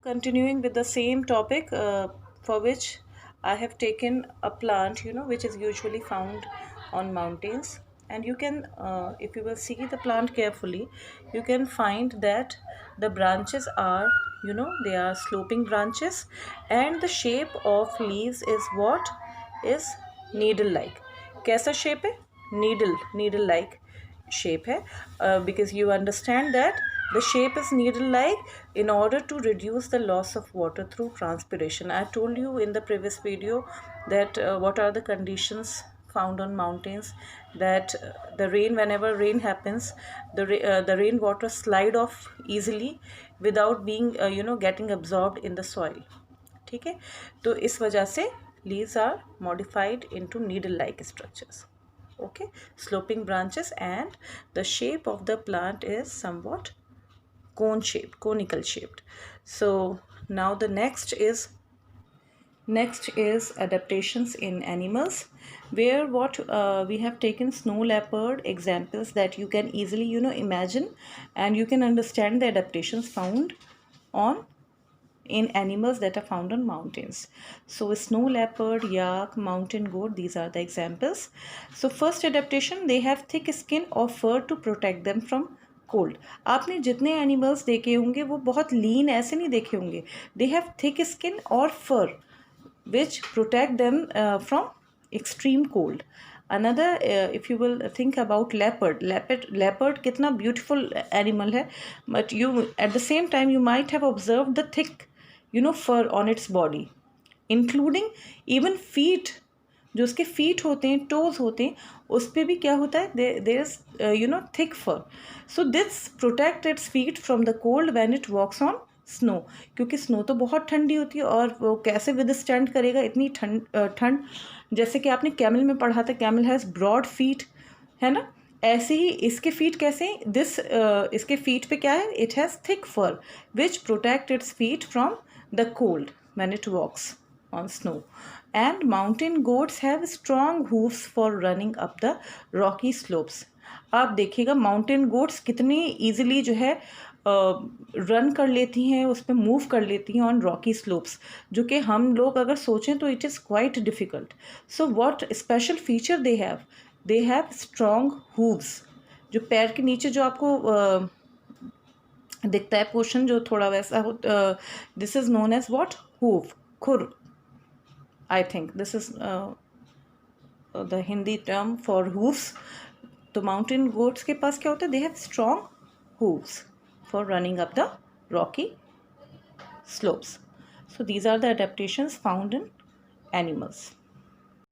Continuing with the same topic, for which I have taken a plant, which is usually found on mountains. And you can, if you will see the plant carefully, you can find that the branches are, they are sloping branches, and the shape of leaves is what is needle like. कैसा shape है? Needle like shape है, because you understand that the shape is needle like in order to reduce the loss of water through transpiration. I told you in the previous video that what are the conditions found on mountains, that the rain, whenever rain happens, the rainwater slide off easily without being getting absorbed in the soil. ठीक है, तो इस वजह से leaves are modified into needle like structures. Okay, sloping branches, and the shape of the plant is somewhat cone shaped, conical shaped. So now the next is adaptations in animals, where what we have taken snow leopard examples that you can easily imagine, and you can understand the adaptations found on in animals that are found on mountains. So snow leopard, yak, mountain goat, these are the examples. So first adaptation, they have thick skin or fur to protect them from cold. आपने जितने animals देखे होंगे वो बहुत लीन ऐसे नहीं देखे होंगे. दे हैव थिक स्किन और फर which protect them from extreme cold. Another, if you will think about leopard कितना beautiful animal है, but you at the same time you might have observed the thick fur on its body, including even feet. जो उसके feet होते हैं, toes होते हैं, उस पर भी क्या होता है, there is thick fur. So this protect its feet from the cold when it walks on snow. क्योंकि स्नो तो बहुत ठंडी होती है, और वो कैसे विदस्टैंड करेगा इतनी ठंड. जैसे कि आपने कैमल में पढ़ा था, कैमल हैज़ ब्रॉड फीट, है ना. ऐसे ही इसके फीट कैसे, इसके फीट पे क्या है, it has thick fur which protect its feet from the cold when it walks on snow. And mountain goats have strong hooves for running up the rocky slopes. आप देखिएगा माउंटेन गोट्स कितनी easily जो है run कर लेती हैं, उस पर मूव कर लेती हैं ऑन रॉकी स्लोप्स, जो कि हम लोग अगर सोचें तो it is quite difficult. So what special feature they have strong hooves. जो पैर के नीचे जो आपको दिखता है पोर्शन जो थोड़ा वैसा हो, this is known as what, hoof, खुर. I think this is the Hindi term for hooves. तो mountain goats के पास क्या होता है, they have strong hooves for running up the rocky slopes. So these are the adaptations found in animals.